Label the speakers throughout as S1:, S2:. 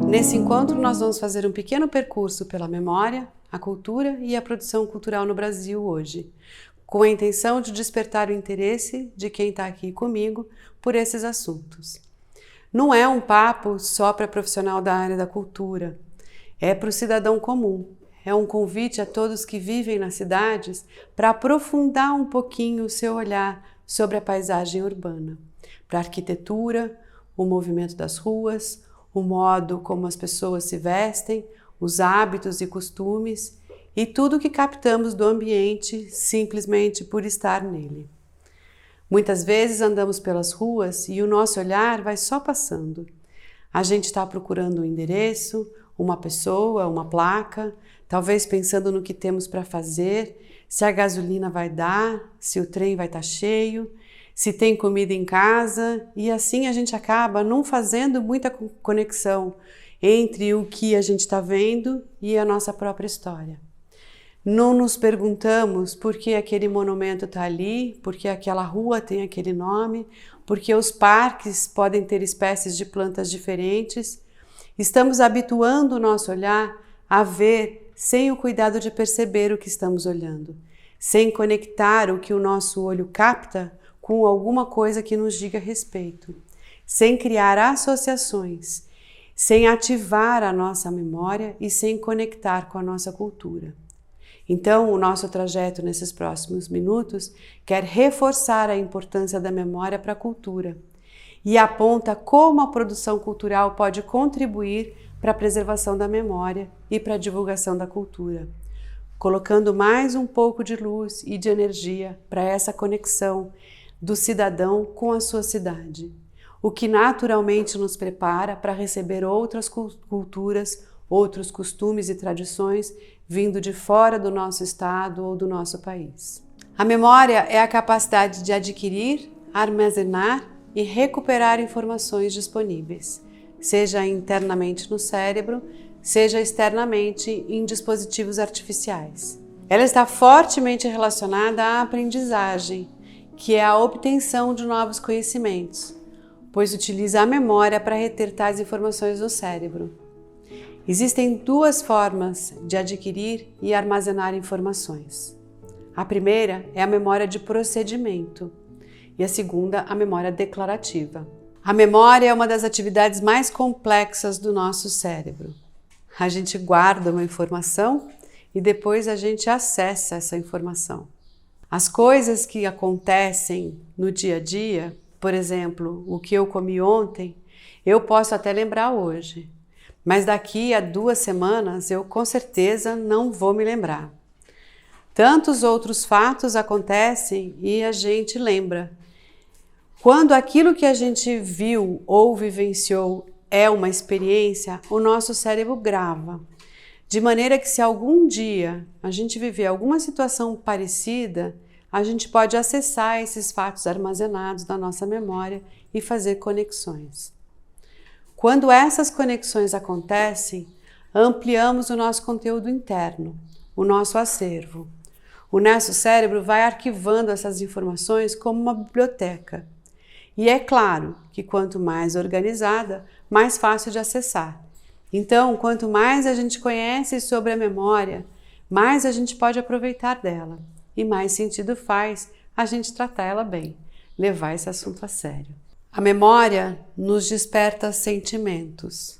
S1: Nesse encontro, nós vamos fazer um pequeno percurso pela memória, a cultura e a produção cultural no Brasil hoje, com a intenção de despertar o interesse de quem está aqui comigo por esses assuntos. Não é um papo só para profissional da área da cultura, é para o cidadão comum. É um convite a todos que vivem nas cidades para aprofundar um pouquinho o seu olhar sobre a paisagem urbana, para a arquitetura, o movimento das ruas, o modo como as pessoas se vestem, os hábitos e costumes e tudo que captamos do ambiente simplesmente por estar nele. Muitas vezes andamos pelas ruas e o nosso olhar vai só passando. A gente está procurando um endereço, uma pessoa, uma placa, talvez pensando no que temos para fazer, se a gasolina vai dar, se o trem vai estar cheio, se tem comida em casa, e assim a gente acaba não fazendo muita conexão entre o que a gente está vendo e a nossa própria história. Não nos perguntamos por que aquele monumento está ali, por que aquela rua tem aquele nome, por que os parques podem ter espécies de plantas diferentes. Estamos habituando o nosso olhar a ver sem o cuidado de perceber o que estamos olhando, sem conectar o que o nosso olho capta com alguma coisa que nos diga respeito, sem criar associações, sem ativar a nossa memória e sem conectar com a nossa cultura. Então, o nosso trajeto nesses próximos minutos quer reforçar a importância da memória para a cultura e aponta como a produção cultural pode contribuir para a preservação da memória e para a divulgação da cultura, colocando mais um pouco de luz e de energia para essa conexão do cidadão com a sua cidade, o que naturalmente nos prepara para receber outras culturas, outros costumes e tradições vindo de fora do nosso estado ou do nosso país. A memória é a capacidade de adquirir, armazenar e recuperar informações disponíveis, seja internamente no cérebro, seja externamente em dispositivos artificiais. Ela está fortemente relacionada à aprendizagem, que é a obtenção de novos conhecimentos, pois utiliza a memória para reter tais informações no cérebro. Existem duas formas de adquirir e armazenar informações. A primeira é a memória de procedimento e a segunda, a memória declarativa. A memória é uma das atividades mais complexas do nosso cérebro. A gente guarda uma informação e depois a gente acessa essa informação. As coisas que acontecem no dia a dia, por exemplo, o que eu comi ontem, eu posso até lembrar hoje, mas daqui a 2 semanas eu com certeza não vou me lembrar. Tantos outros fatos acontecem e a gente lembra. Quando aquilo que a gente viu ou vivenciou é uma experiência, o nosso cérebro grava. De maneira que se algum dia a gente viver alguma situação parecida, a gente pode acessar esses fatos armazenados na nossa memória e fazer conexões. Quando essas conexões acontecem, ampliamos o nosso conteúdo interno, o nosso acervo. O nosso cérebro vai arquivando essas informações como uma biblioteca. E é claro que quanto mais organizada, mais fácil de acessar. Então, quanto mais a gente conhece sobre a memória, mais a gente pode aproveitar dela e mais sentido faz a gente tratar ela bem, levar esse assunto a sério. A memória nos desperta sentimentos.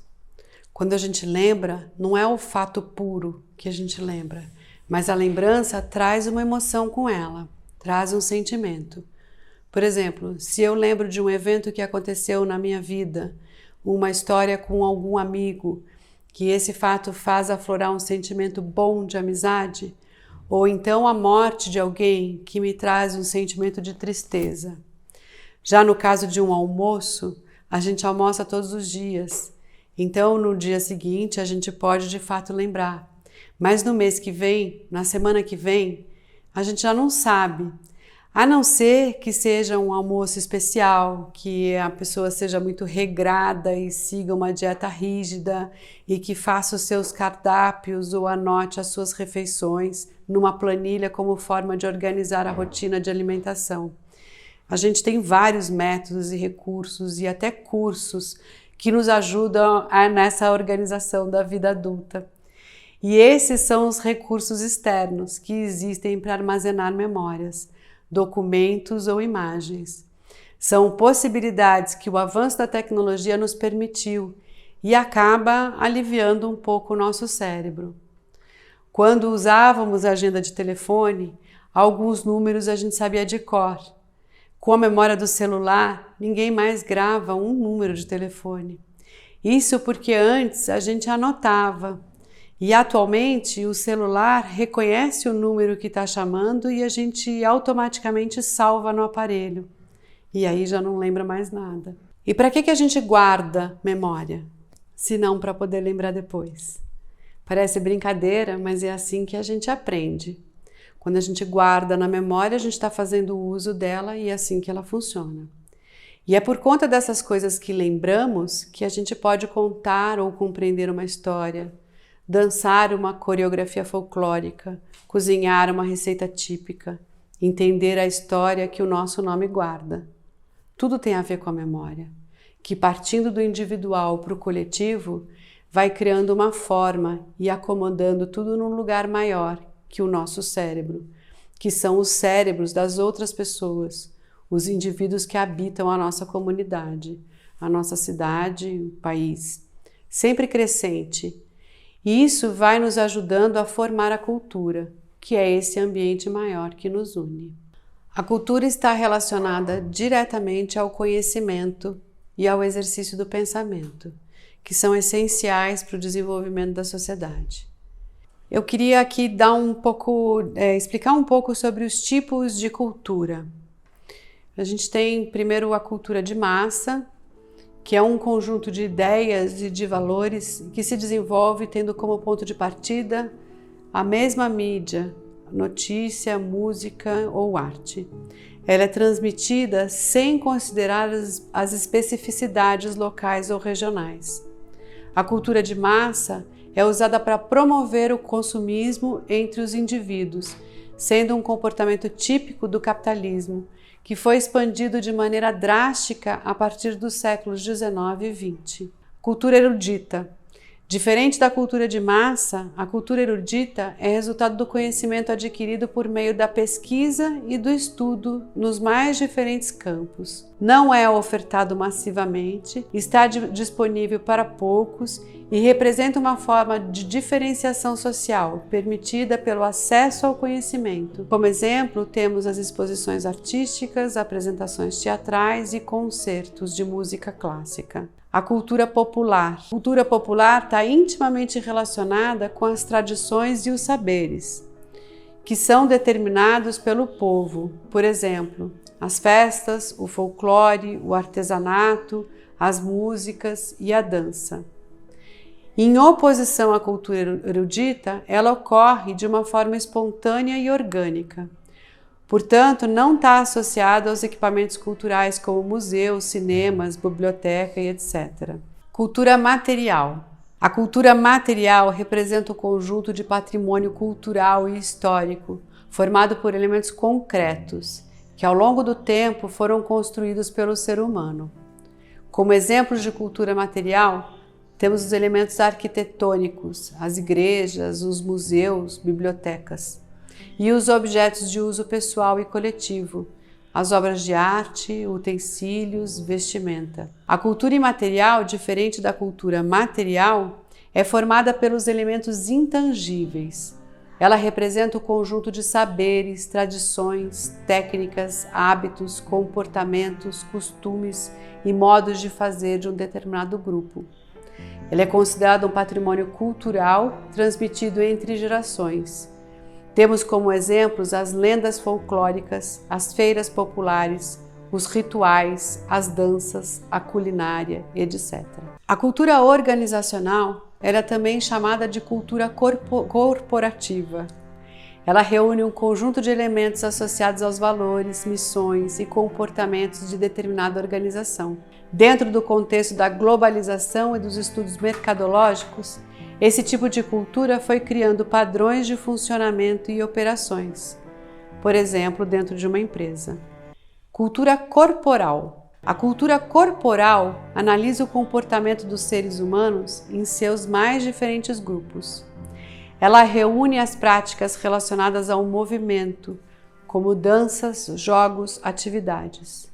S1: Quando a gente lembra, não é o fato puro que a gente lembra, mas a lembrança traz uma emoção com ela, traz um sentimento. Por exemplo, se eu lembro de um evento que aconteceu na minha vida, uma história com algum amigo, que esse fato faz aflorar um sentimento bom de amizade, ou então a morte de alguém que me traz um sentimento de tristeza. Já no caso de um almoço, a gente almoça todos os dias, então no dia seguinte a gente pode de fato lembrar. Mas no mês que vem, na semana que vem, a gente já não sabe. A não ser que seja um almoço especial, que a pessoa seja muito regrada e siga uma dieta rígida e que faça os seus cardápios ou anote as suas refeições numa planilha como forma de organizar a rotina de alimentação. A gente tem vários métodos e recursos e até cursos que nos ajudam nessa organização da vida adulta. E esses são os recursos externos que existem para armazenar memórias, documentos ou imagens. São possibilidades que o avanço da tecnologia nos permitiu e acaba aliviando um pouco o nosso cérebro. Quando usávamos a agenda de telefone, alguns números a gente sabia de cor. Com a memória do celular, ninguém mais grava um número de telefone. Isso porque antes a gente anotava. E atualmente o celular reconhece o número que está chamando e a gente automaticamente salva no aparelho. E aí já não lembra mais nada. E para que a gente guarda memória? Se não para poder lembrar depois. Parece brincadeira, mas é assim que a gente aprende. Quando a gente guarda na memória, a gente está fazendo uso dela e é assim que ela funciona. E é por conta dessas coisas que lembramos que a gente pode contar ou compreender uma história, dançar uma coreografia folclórica, cozinhar uma receita típica, entender a história que o nosso nome guarda. Tudo tem a ver com a memória, que partindo do individual para o coletivo, vai criando uma forma e acomodando tudo num lugar maior que o nosso cérebro, que são os cérebros das outras pessoas, os indivíduos que habitam a nossa comunidade, a nossa cidade, o país, sempre crescente. E isso vai nos ajudando a formar a cultura, que é esse ambiente maior que nos une. A cultura está relacionada diretamente ao conhecimento e ao exercício do pensamento, que são essenciais para o desenvolvimento da sociedade. Eu queria aqui explicar um pouco sobre os tipos de cultura. A gente tem primeiro a cultura de massa, que é um conjunto de ideias e de valores que se desenvolve tendo como ponto de partida a mesma mídia, notícia, música ou arte. Ela é transmitida sem considerar as especificidades locais ou regionais. A cultura de massa é usada para promover o consumismo entre os indivíduos, sendo um comportamento típico do capitalismo, que foi expandido de maneira drástica a partir dos séculos XIX e XX. Cultura erudita. Diferente da cultura de massa, a cultura erudita é resultado do conhecimento adquirido por meio da pesquisa e do estudo nos mais diferentes campos. Não é ofertado massivamente, está disponível para poucos e representa uma forma de diferenciação social permitida pelo acesso ao conhecimento. Como exemplo, temos as exposições artísticas, apresentações teatrais e concertos de música clássica. A cultura popular. A cultura popular está intimamente relacionada com as tradições e os saberes, que são determinados pelo povo. Por exemplo, as festas, o folclore, o artesanato, as músicas e a dança. Em oposição à cultura erudita, ela ocorre de uma forma espontânea e orgânica. Portanto, não está associada aos equipamentos culturais como museus, cinemas, biblioteca e etc. Cultura material. A cultura material representa o conjunto de patrimônio cultural e histórico, formado por elementos concretos, que ao longo do tempo foram construídos pelo ser humano. Como exemplos de cultura material, temos os elementos arquitetônicos, as igrejas, os museus, bibliotecas, e os objetos de uso pessoal e coletivo, as obras de arte, utensílios, vestimenta. A cultura imaterial, diferente da cultura material, é formada pelos elementos intangíveis. Ela representa o conjunto de saberes, tradições, técnicas, hábitos, comportamentos, costumes e modos de fazer de um determinado grupo. Ela é considerada um patrimônio cultural transmitido entre gerações. Temos como exemplos as lendas folclóricas, as feiras populares, os rituais, as danças, a culinária, etc. A cultura organizacional era também chamada de cultura corporativa. Ela reúne um conjunto de elementos associados aos valores, missões e comportamentos de determinada organização. Dentro do contexto da globalização e dos estudos mercadológicos, esse tipo de cultura foi criando padrões de funcionamento e operações, por exemplo, dentro de uma empresa. Cultura corporal. A cultura corporal analisa o comportamento dos seres humanos em seus mais diferentes grupos. Ela reúne as práticas relacionadas ao movimento, como danças, jogos, atividades.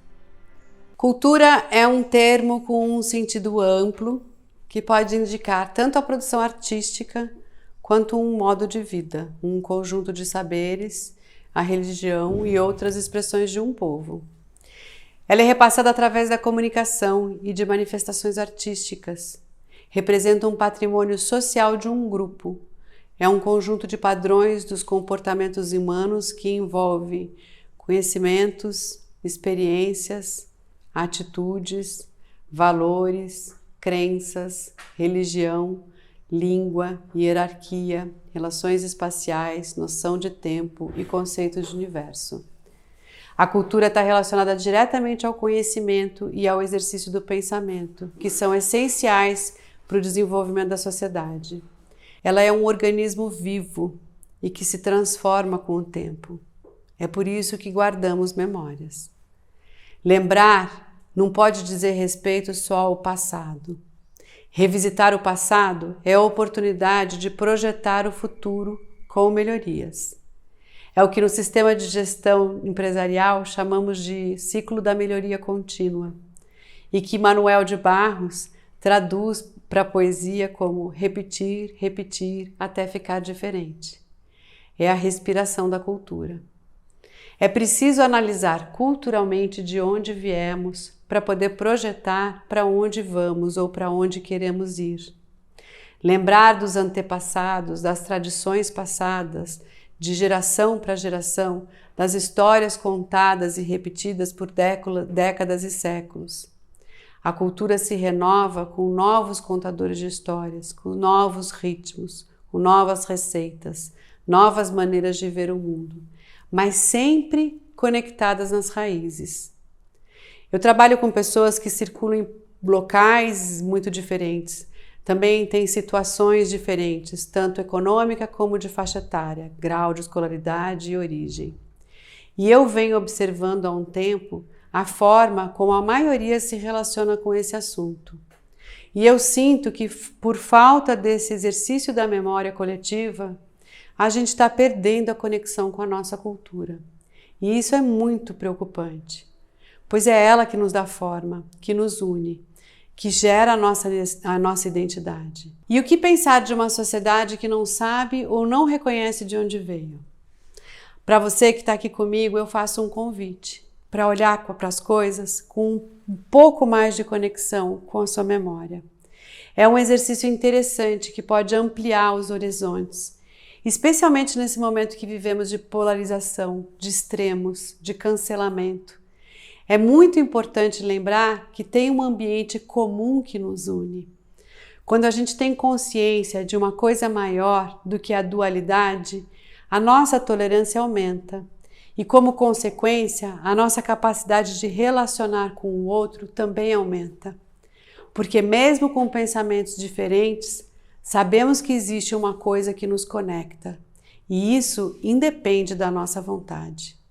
S1: Cultura é um termo com um sentido amplo que pode indicar tanto a produção artística quanto um modo de vida, um conjunto de saberes, a religião e outras expressões de um povo. Ela é repassada através da comunicação e de manifestações artísticas. Representa um patrimônio social de um grupo. É um conjunto de padrões dos comportamentos humanos que envolve conhecimentos, experiências, atitudes, valores, crenças, religião, língua, hierarquia, relações espaciais, noção de tempo e conceitos de universo. A cultura está relacionada diretamente ao conhecimento e ao exercício do pensamento, que são essenciais para o desenvolvimento da sociedade. Ela é um organismo vivo e que se transforma com o tempo. É por isso que guardamos memórias. Lembrar não pode dizer respeito só ao passado. Revisitar o passado é a oportunidade de projetar o futuro com melhorias. É o que no sistema de gestão empresarial chamamos de ciclo da melhoria contínua e que Manuel de Barros traduz para a poesia como repetir, repetir até ficar diferente. É a respiração da cultura. É preciso analisar culturalmente de onde viemos para poder projetar para onde vamos ou para onde queremos ir. Lembrar dos antepassados, das tradições passadas, de geração para geração, das histórias contadas e repetidas por décadas e séculos. A cultura se renova com novos contadores de histórias, com novos ritmos, com novas receitas, novas maneiras de ver o mundo, mas sempre conectadas nas raízes. Eu trabalho com pessoas que circulam em locais muito diferentes. Também tem situações diferentes, tanto econômica como de faixa etária, grau de escolaridade e origem. E eu venho observando há um tempo a forma como a maioria se relaciona com esse assunto. E eu sinto que, por falta desse exercício da memória coletiva, a gente está perdendo a conexão com a nossa cultura. E isso é muito preocupante, pois é ela que nos dá forma, que nos une, que gera a nossa identidade. E o que pensar de uma sociedade que não sabe ou não reconhece de onde veio? Para você que está aqui comigo, eu faço um convite para olhar para as coisas com um pouco mais de conexão com a sua memória. É um exercício interessante que pode ampliar os horizontes, especialmente nesse momento que vivemos de polarização, de extremos, de cancelamento. É muito importante lembrar que tem um ambiente comum que nos une. Quando a gente tem consciência de uma coisa maior do que a dualidade, a nossa tolerância aumenta e, como consequência, a nossa capacidade de relacionar com o outro também aumenta. Porque mesmo com pensamentos diferentes, sabemos que existe uma coisa que nos conecta e isso independe da nossa vontade.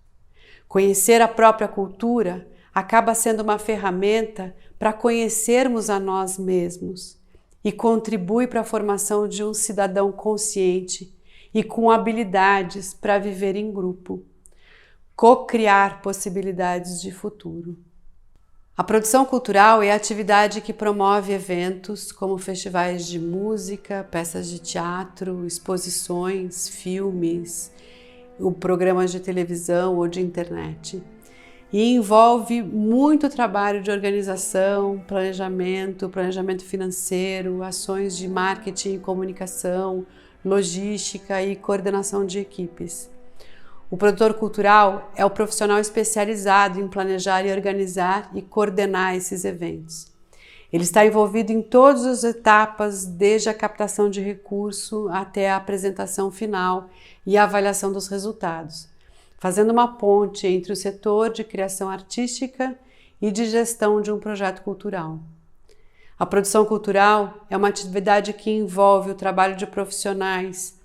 S1: Conhecer a própria cultura acaba sendo uma ferramenta para conhecermos a nós mesmos e contribui para a formação de um cidadão consciente e com habilidades para viver em grupo, co-criar possibilidades de futuro. A produção cultural é a atividade que promove eventos como festivais de música, peças de teatro, exposições, filmes, programas de televisão ou de internet. E envolve muito trabalho de organização, planejamento financeiro, ações de marketing e comunicação, logística e coordenação de equipes. O produtor cultural é o profissional especializado em planejar e organizar e coordenar esses eventos. Ele está envolvido em todas as etapas, desde a captação de recurso até a apresentação final e a avaliação dos resultados, fazendo uma ponte entre o setor de criação artística e de gestão de um projeto cultural. A produção cultural é uma atividade que envolve o trabalho de profissionais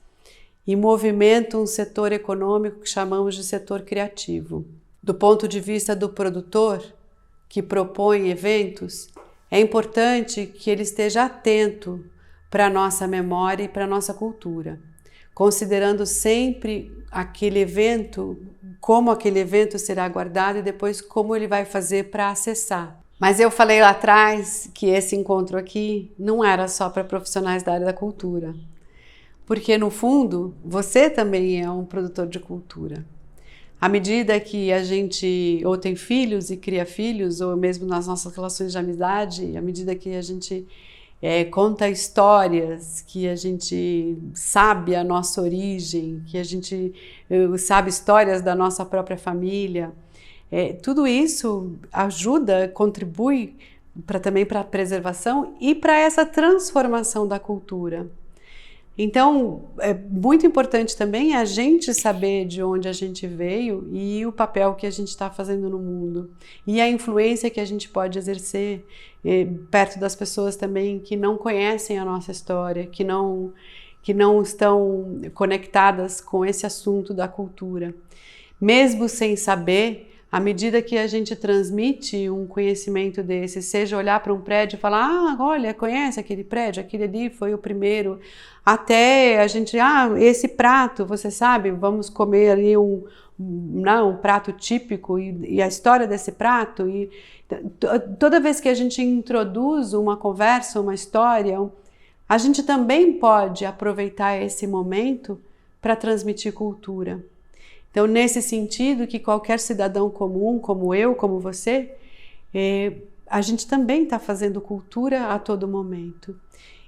S1: e movimenta um setor econômico que chamamos de setor criativo. Do ponto de vista do produtor que propõe eventos, é importante que ele esteja atento para a nossa memória e para a nossa cultura, considerando sempre aquele evento, como aquele evento será guardado e depois como ele vai fazer para acessar. Mas eu falei lá atrás que esse encontro aqui não era só para profissionais da área da cultura, porque no fundo você também é um produtor de cultura. À medida que a gente ou tem filhos e cria filhos, ou mesmo nas nossas relações de amizade, à medida que a gente conta histórias, que a gente sabe a nossa origem, que a gente sabe histórias da nossa própria família, tudo isso ajuda, contribui também para a preservação e para essa transformação da cultura. Então, é muito importante também a gente saber de onde a gente veio e o papel que a gente está fazendo no mundo. E a influência que a gente pode exercer perto das pessoas também que não conhecem a nossa história, que não estão conectadas com esse assunto da cultura. Mesmo sem saber, à medida que a gente transmite um conhecimento desse, seja olhar para um prédio e falar, ah, olha, conhece aquele prédio, aquele ali foi o primeiro, até a gente, esse prato, você sabe, vamos comer ali um prato típico e a história desse prato, e toda vez que a gente introduz uma conversa, uma história, a gente também pode aproveitar esse momento para transmitir cultura. Então, nesse sentido, que qualquer cidadão comum, como eu, como você, a gente também está fazendo cultura a todo momento.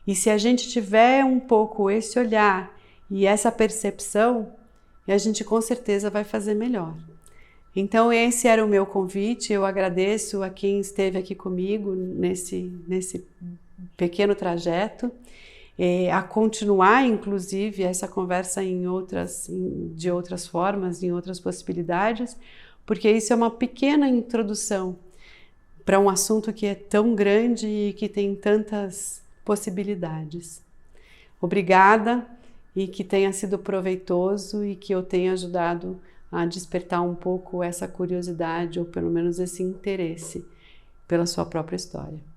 S1: E se a gente tiver um pouco esse olhar e essa percepção, a gente com certeza vai fazer melhor. Então, esse era o meu convite. Eu agradeço a quem esteve aqui comigo nesse pequeno trajeto. A continuar, inclusive, essa conversa de outras formas, em outras possibilidades, porque isso é uma pequena introdução para um assunto que é tão grande e que tem tantas possibilidades. Obrigada e que tenha sido proveitoso e que eu tenha ajudado a despertar um pouco essa curiosidade ou pelo menos esse interesse pela sua própria história.